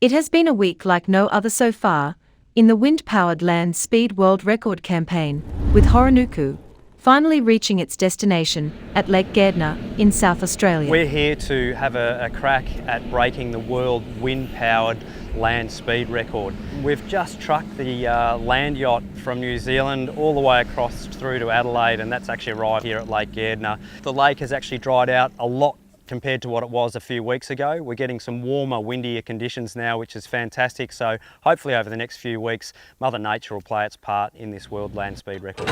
It has been a week like no other so far, in the wind-powered land speed world record campaign, with Horonuku finally reaching its destination at Lake Gairdner in South Australia. We're here to have a crack at breaking the world wind-powered land speed record. We've just trucked the land yacht from New Zealand all the way across through to Adelaide, and that's actually arrived here at Lake Gairdner. The lake has actually dried out a lot compared to what it was a few weeks ago. We're getting some warmer, windier conditions now, which is fantastic. So hopefully over the next few weeks, Mother Nature will play its part in this world land speed record.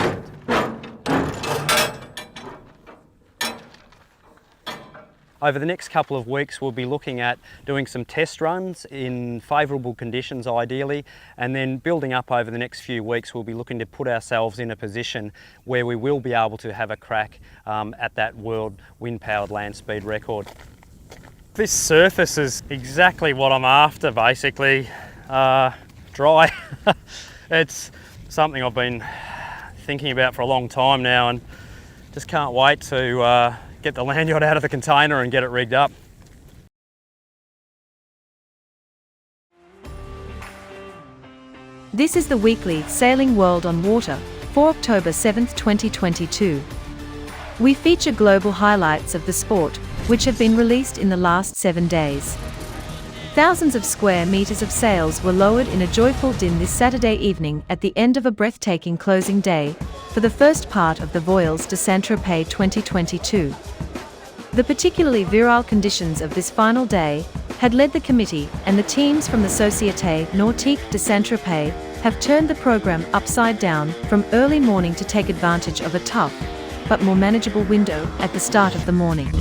Over the next couple of weeks, we'll be looking at doing some test runs in favourable conditions ideally, and then building up over the next few weeks, we'll be looking to put ourselves in a position where we will be able to have a crack at that world wind-powered land speed record. This surface is exactly what I'm after, basically. Dry. It's something I've been thinking about for a long time now, and just can't wait to get the land yacht out of the container and get it rigged up. This is the weekly Sailing World on Water for October 7th, 2022. We feature global highlights of the sport, which have been released in the last 7 days. Thousands of square meters of sails were lowered in a joyful din this Saturday evening at the end of a breathtaking closing day for the first part of the Voiles de Saint-Tropez 2022. The particularly virile conditions of this final day had led the committee, and the teams from the Société Nautique de Saint-Tropez have turned the program upside down from early morning to take advantage of a tough but more manageable window at the start of the morning.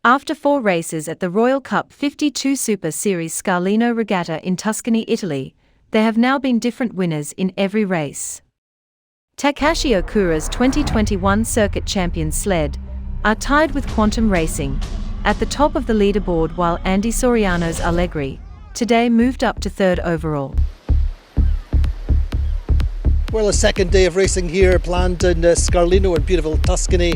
After 4 races at the Royal Cup 52 Super Series Scarlino Regatta in Tuscany, Italy, there have now been different winners in every race. Takashi Okura's 2021 Circuit Champions sled are tied with Quantum Racing at the top of the leaderboard, while Andy Soriano's Allegri today moved up to 3rd overall. Well, a second day of racing here planned in Scarlino in beautiful Tuscany.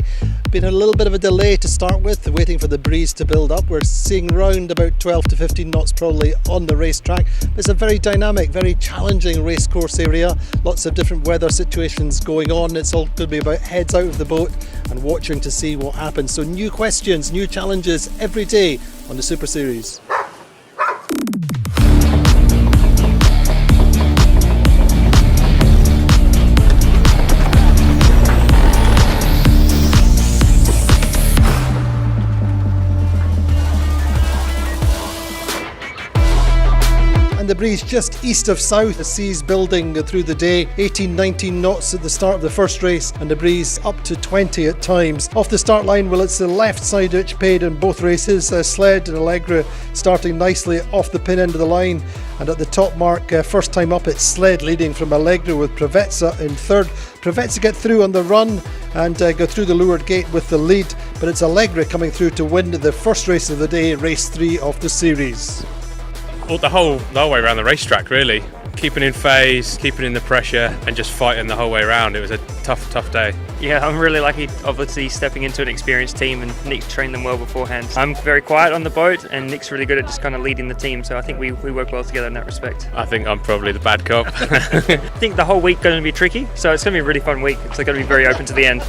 Been a little bit of a delay to start with, waiting for the breeze to build up. We're seeing round about 12 to 15 knots probably on the racetrack. It's a very dynamic, very challenging race course area. Lots of different weather situations going on. It's all going to be about heads out of the boat and watching to see what happens. So new questions, new challenges every day on the Super Series. The breeze just east of south, the sea's building through the day, 18-19 knots at the start of the first race and the breeze up to 20 at times. Off the start line, well, it's the left side which paid in both races. Sled and Allegra starting nicely off the pin end of the line, and at the top mark, first time up it's Sled leading from Allegra with Preveza in third. Preveza get through on the run and go through the leeward gate with the lead, but it's Allegra coming through to win the first race of the day, race 3 of the series. Well, the whole way around the racetrack, really. Keeping in phase, keeping in the pressure and just fighting the whole way around. It was a tough day. Yeah, I'm really lucky, obviously stepping into an experienced team, and Nick's trained them well beforehand. I'm very quiet on the boat and Nick's really good at just kind of leading the team, so I think we work well together in that respect. I think I'm probably the bad cop. I think the whole week going to be tricky, so it's going to be a really fun week. It's going to be very open to the end.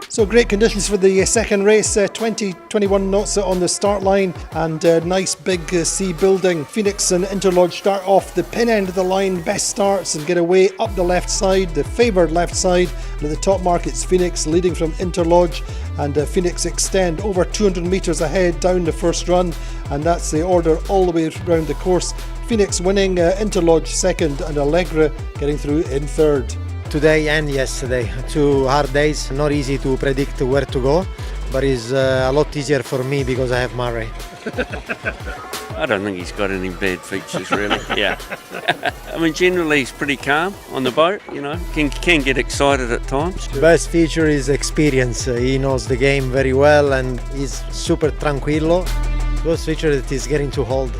So great conditions for the second race, 20-21 knots on the start line and nice big sea building. Phoenix and Interlodge start off the pin end of the line, best starts and get away up the left side, the favoured left side. And at the top mark it's Phoenix leading from Interlodge, and Phoenix extend over 200 metres ahead down the first run, and that's the order all the way around the course. Phoenix winning, Interlodge second and Allegra getting through in third. Today and yesterday, 2 hard days, not easy to predict where to go, but it's a lot easier for me because I have Murray. I don't think he's got any bad features really, yeah. I mean, generally he's pretty calm on the boat, you know, can get excited at times. The best feature is experience. He knows the game very well and he's super tranquilo. Those features that he's getting too old.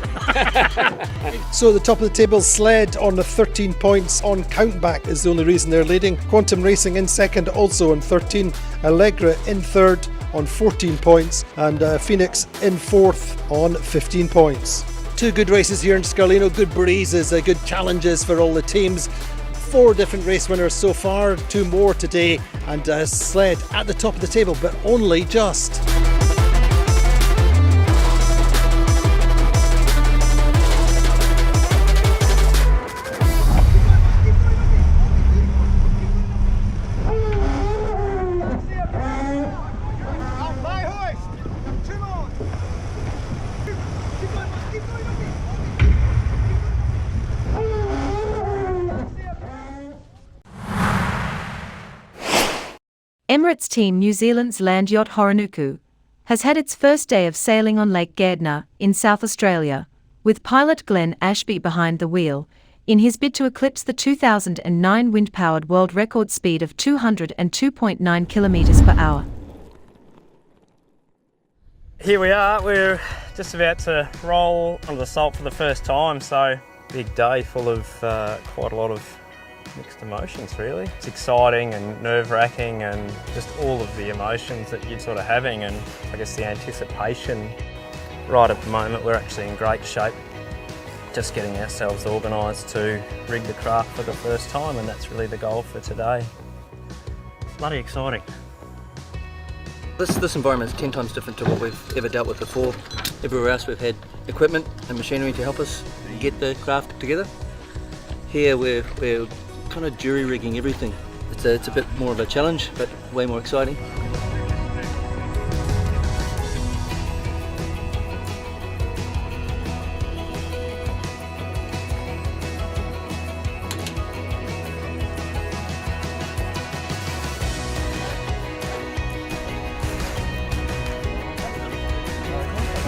So the top of the table, Sled on the 13 points on countback is the only reason they're leading. Quantum Racing in second, also on 13. Allegra in third on 14 points, and Phoenix in fourth on 15 points. 2 good races here in Scarlino, good breezes, good challenges for all the teams. 4 different race winners so far, 2 more today, and Sled at the top of the table, but only just. Emirates Team New Zealand's land yacht Horonuku has had its first day of sailing on Lake Gairdner in South Australia, with pilot Glenn Ashby behind the wheel, in his bid to eclipse the 2009 wind-powered world record speed of 202.9 kilometres per hour. Here we are, we're just about to roll on the salt for the first time, so big day full of quite a lot of mixed emotions really. It's exciting and nerve-wracking and just all of the emotions that you're sort of having, and I guess the anticipation. Right at the moment we're actually in great shape, just getting ourselves organised to rig the craft for the first time, and that's really the goal for today. Bloody exciting. This environment is 10 times different to what we've ever dealt with before. Everywhere else we've had equipment and machinery to help us get the craft together. Here we're kind of jury rigging everything. It's a bit more of a challenge, but way more exciting.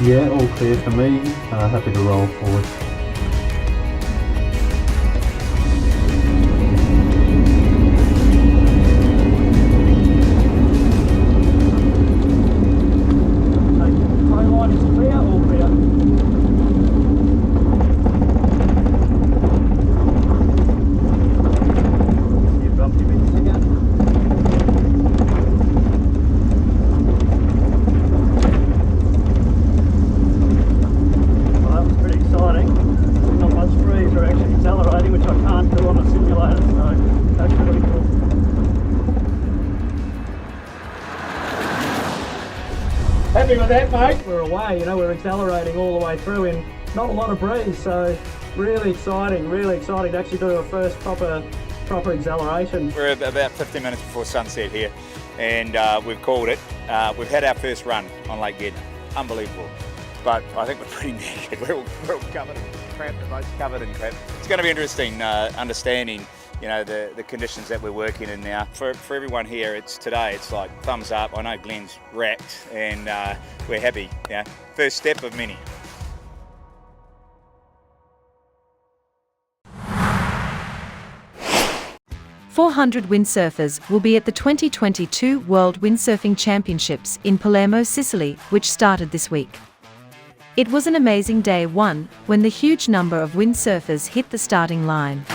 Yeah, all clear for me. Happy to roll forward. happy with that, mate. We're away, we're accelerating all the way through in not a lot of breeze, so really exciting to actually do our first proper acceleration. We're about 15 minutes before sunset here, and we've called it. We've had our first run on Lake Gairdner. Unbelievable. But I think we're pretty naked. We're all covered in crap, the boat's covered in crap. It's going to be interesting understanding the conditions that we're working in now. For everyone here, today it's like thumbs up. I know Glenn's wrapped and we're happy. First step of many. .400 windsurfers will be at the 2022 World Windsurfing Championships in Palermo, Sicily, which started this week. It was an amazing day one when the huge number of windsurfers hit the starting line.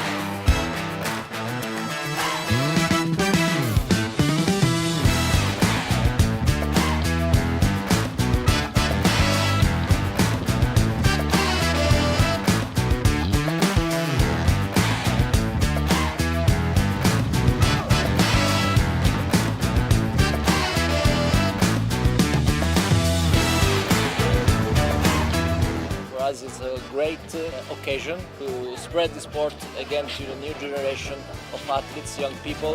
It's a great occasion to spread the sport again to the new generation of athletes, young people.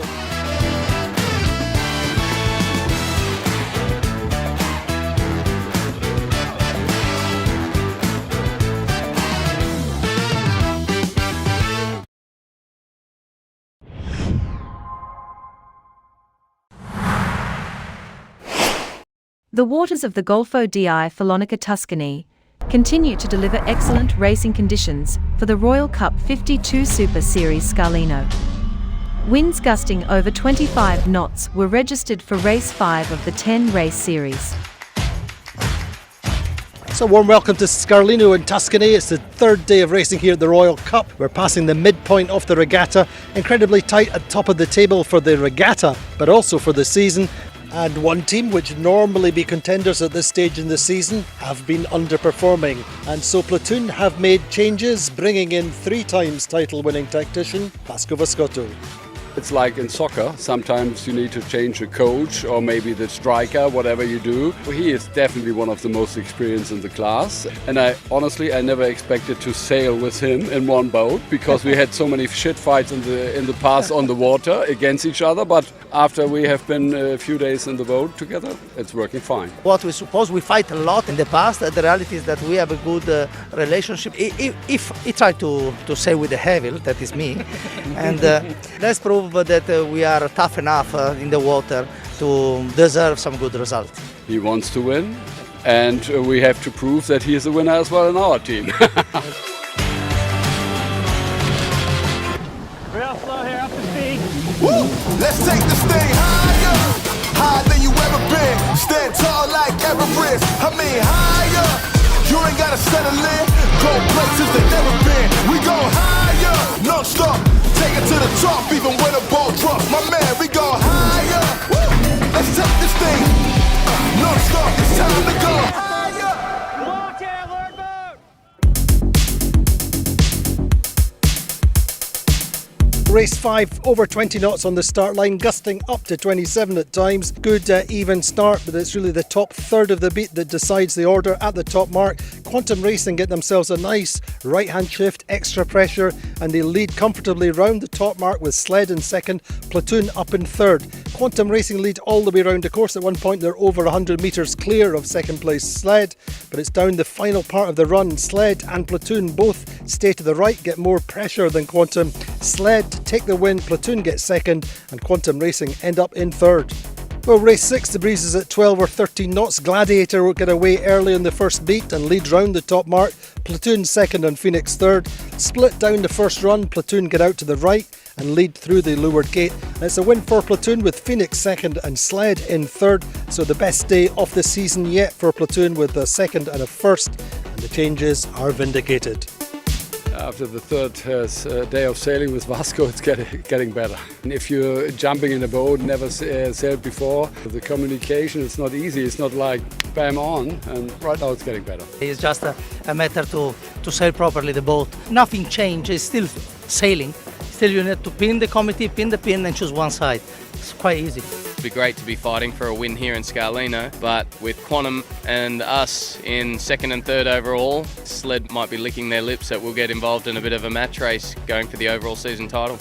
The waters of the Golfo di Follonica Tuscany continue to deliver excellent racing conditions for the Royal Cup 52 Super Series Scarlino. Winds gusting over 25 knots were registered for race 5 of the 10-race series. So warm welcome to Scarlino in Tuscany. It's the third day of racing here at the Royal Cup. We're passing the midpoint of the regatta, incredibly tight at top of the table for the regatta, but also for the season. And one team, which normally be contenders at this stage in the season, have been underperforming. And so Platoon have made changes, bringing in 3 times title-winning tactician Vasco Vascotto. It's like in soccer, sometimes you need to change a coach or maybe the striker, whatever you do. He is definitely one of the most experienced in the class. And I never expected to sail with him in one boat because we had so many shit fights in the past on the water against each other. But after we have been a few days in the boat together, it's working fine. What we suppose we fight a lot in the past, the reality is that we have a good relationship. If he tried to sail with the Devil, that is me, and let's prove that we are tough enough in the water to deserve some good results. He wants to win, and we have to prove that he is a winner as well in our team. Real slow here up the speed. Woo! Let's take this thing higher, higher than you ever been. Stand tall like Everest. I mean higher. You ain't gotta settle in. Go places that never been. We go higher, no stop. Take it to the top, even when the ball drops. My man, we go higher. Woo! Let's take this thing. No stop. It's time to go higher. Race 5, over 20 knots on the start line, gusting up to 27 at times. Good even start, but it's really the top third of the beat that decides the order at the top mark. Quantum Racing get themselves a nice right-hand shift, extra pressure, and they lead comfortably round the top mark with Sled in second, Platoon up in third. Quantum Racing lead all the way around the course. At one point they're over 100 metres clear of second place Sled, but it's down the final part of the run. Sled and Platoon both stay to the right, get more pressure than Quantum. Sled take the win, Platoon gets second, and Quantum Racing end up in third. Well, race 6, the breeze is at 12 or 13 knots. Gladiator will get away early in the first beat and lead round the top mark. Platoon second and Phoenix third. Split down the first run, Platoon get out to the right and lead through the leeward gate. And it's a win for Platoon with Phoenix second and Sled in third. So the best day of the season yet for Platoon with a second and a first. And the changes are vindicated. After the third day of sailing with Vasco, it's getting better. And if you're jumping in a boat, never sailed before, the communication is not easy. It's not like bam on, and right now it's getting better. It's just a matter to sail properly the boat. Nothing changed, it's still sailing. Still you need to pin the committee, pin the pin and choose one side. It's quite easy. It'd be great to be fighting for a win here in Scarlino, but with Quantum and us in 2nd and 3rd overall, Sled might be licking their lips that we'll get involved in a bit of a match race going for the overall season title.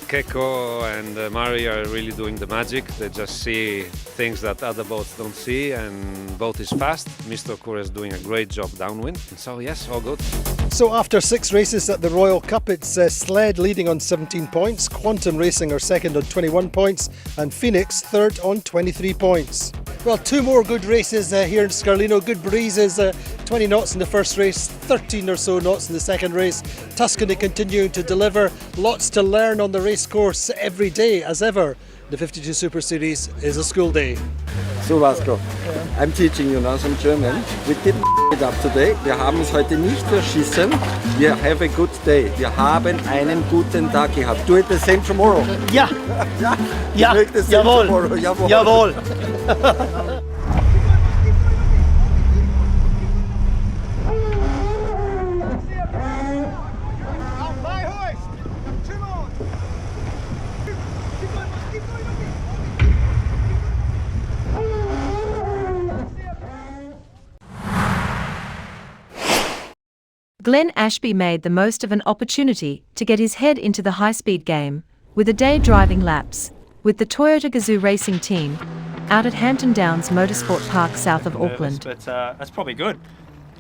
Keiko and Mari are really doing the magic. They just see things that other boats don't see, and boat is fast. Mr. Okura is doing a great job downwind. So yes, all good. So after 6 races at the Royal Cup, it's Sled leading on 17 points, Quantum Racing are second on 21 points, and Phoenix third on 23 points. Well, 2 more good races here in Scarlino. Good breezes, 20 knots in the first race, 13 or so knots in the second race. Tuscany continuing to deliver. Lots to learn on the race course every day, as ever. The 52 Super Series is a school day. So, Vasco, I'm teaching you now some German. We didn't it up today. Wir haben es heute nicht verschissen. Wir have a good day. Wir haben einen guten Tag gehabt. Do it the same tomorrow. Ja, ja, ja, do it the same jawohl, tomorrow. jawohl. Glenn Ashby made the most of an opportunity to get his head into the high-speed game, with a day driving laps, with the Toyota Gazoo racing team, out at Hampton Downs Motorsport Park south of Auckland. But that's probably good.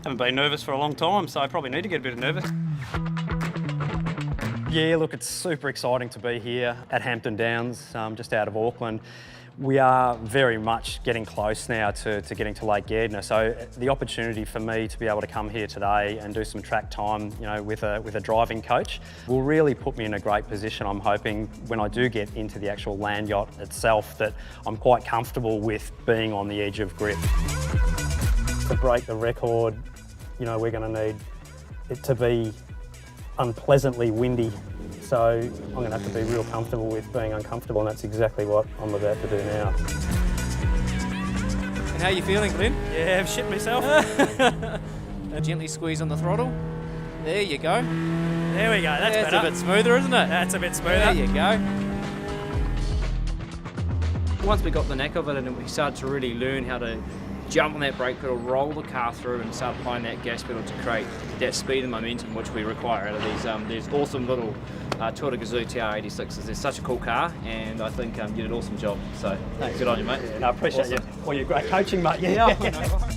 Haven't been nervous for a long time, so I probably need to get a bit nervous. Yeah, look, it's super exciting to be here at Hampton Downs, just out of Auckland. We are very much getting close now to getting to Lake Gairdner, so the opportunity for me to be able to come here today and do some track time, you know, with a driving coach will really put me in a great position. I'm hoping when I do get into the actual land yacht itself that I'm quite comfortable with being on the edge of grip. To break the record, you know, we're going to need it to be unpleasantly windy. So I'm going to have to be real comfortable with being uncomfortable, and that's exactly what I'm about to do now. And how are you feeling, Glenn? Yeah, I've shit myself. Gently squeeze on the throttle. There you go. There we go, that's better. That's a bit smoother, isn't it? That's a bit smoother. There you go. Once we got the knack of it and we started to really learn how to jump on that brake pedal, roll the car through and start applying that gas pedal to create that speed and momentum which we require out of these awesome little Toyota Gazoo TR86s. They're such a cool car, and I think you did an awesome job. So thanks, good on you, mate. No, I appreciate awesome. you. Well, you're great coaching, mate. Yeah.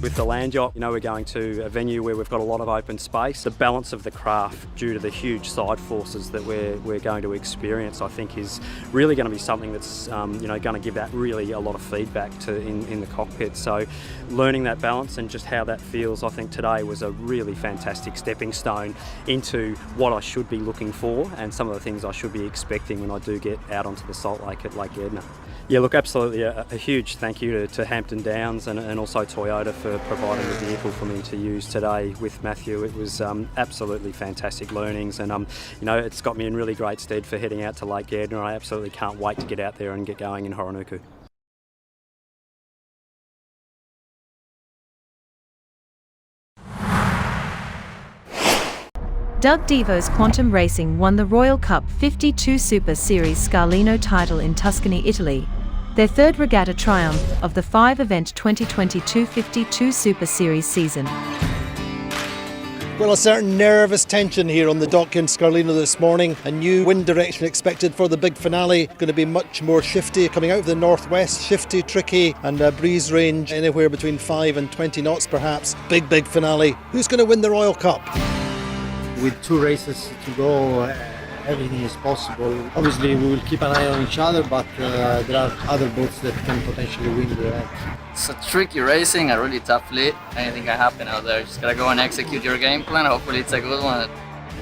With the land yacht, you know, we're going to a venue where we've got a lot of open space. The balance of the craft, due to the huge side forces that we're going to experience, I think is really going to be something that's you know, going to give that really a lot of feedback to in the cockpit. So learning that balance and just how that feels, I think today was a really fantastic stepping stone into what I should be looking for and some of the things I should be expecting when I do get out onto the salt lake at Lake Gairdner. Yeah, look, absolutely a huge thank you to Hampton Downs and also Toyota for providing the vehicle for me to use today with Matthew. It was absolutely fantastic learnings, and you know, it's got me in really great stead for heading out to Lake Gairdner. I absolutely can't wait to get out there and get going in Horonuku. Doug Devo's Quantum Racing won the Royal Cup 52 Super Series Scarlino title in Tuscany, Italy, their third regatta triumph of the 5-event 2022 52 Super Series season. Well, a certain nervous tension here on the dock in Scarlino this morning. A new wind direction expected for the big finale. Going to be much more shifty, coming out of the northwest, shifty, tricky, and a breeze range anywhere between 5 and 20 knots perhaps. Big finale. Who's going to win the Royal Cup? With 2 races to go, everything is possible. Obviously, we will keep an eye on each other, but there are other boats that can potentially win the event. It's a tricky racing, a really tough lead. Anything can happen out there. Just gotta go and execute your game plan. Hopefully, it's a good one.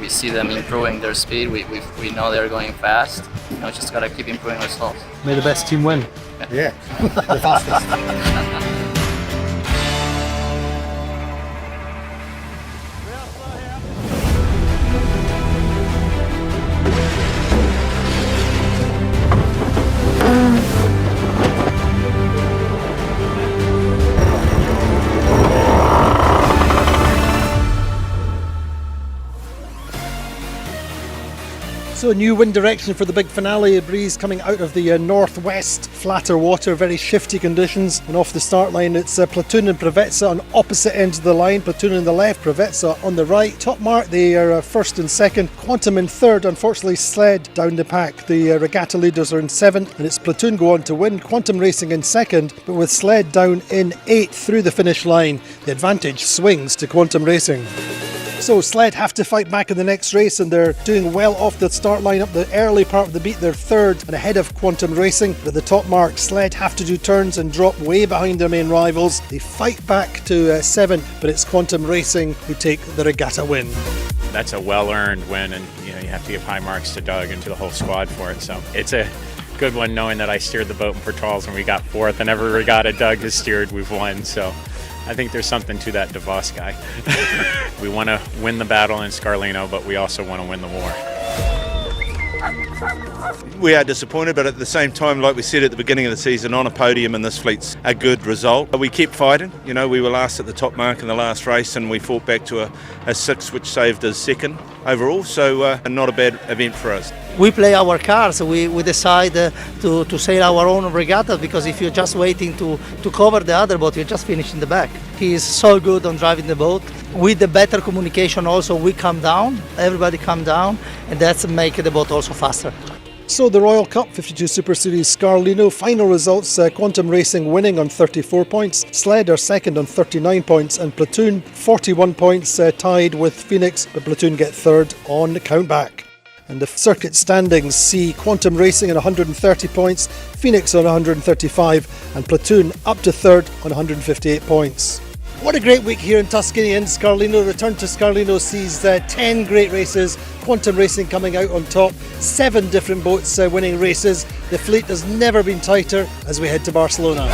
We see them improving their speed. We know they're going fast. You know, just gotta keep improving ourselves. May the best team win. Yeah, the fastest. So a new wind direction for the big finale, a breeze coming out of the northwest, flatter water, very shifty conditions, and off the start line it's Platoon and Preveza on opposite ends of the line, Platoon on the left, Preveza on the right. Top mark, they are first and second, Quantum in third, unfortunately Sled down the pack. The regatta leaders are in seventh and it's Platoon go on to win, Quantum Racing in second, but with Sled down in eighth through the finish line, the advantage swings to Quantum Racing. So Sled have to fight back in the next race and they're doing well off the start line up the early part of the beat. They're third and ahead of Quantum Racing. But at the top mark, Sled have to do turns and drop way behind their main rivals. They fight back to seventh, but it's Quantum Racing who take the regatta win. That's a well-earned win, and you have to give high marks to Doug and to the whole squad for it. So it's a good one knowing that I steered the boat in Portals and we got fourth, and every regatta Doug has steered, we've won. So I think there's something to that DeVos guy. We want to win the battle in Scarlino, but we also want to win the war. We are disappointed, but at the same time, like we said at the beginning of the season, on a podium in this fleet's a good result. We kept fighting. We were last at the top mark in the last race and we fought back to a 6, which saved us second overall, so not a bad event for us. We play our cards, we decide to sail our own regatta, because if you're just waiting to cover the other boat, you're just finishing the back. He is so good on driving the boat. With the better communication also, we come down, everybody come down, and that's make the boat also faster. So the Royal Cup 52 Super Series Scarlino, final results, Quantum Racing winning on 34 points, Sled are second on 39 points and Platoon 41 points, tied with Phoenix, but Platoon get third on the countback. And the circuit standings see Quantum Racing on 130 points, Phoenix on 135 and Platoon up to third on 158 points. What a great week here in Tuscany and Scarlino. Return to Scarlino sees 10 great races, Quantum Racing coming out on top, 7 different boats winning races. The fleet has never been tighter as we head to Barcelona.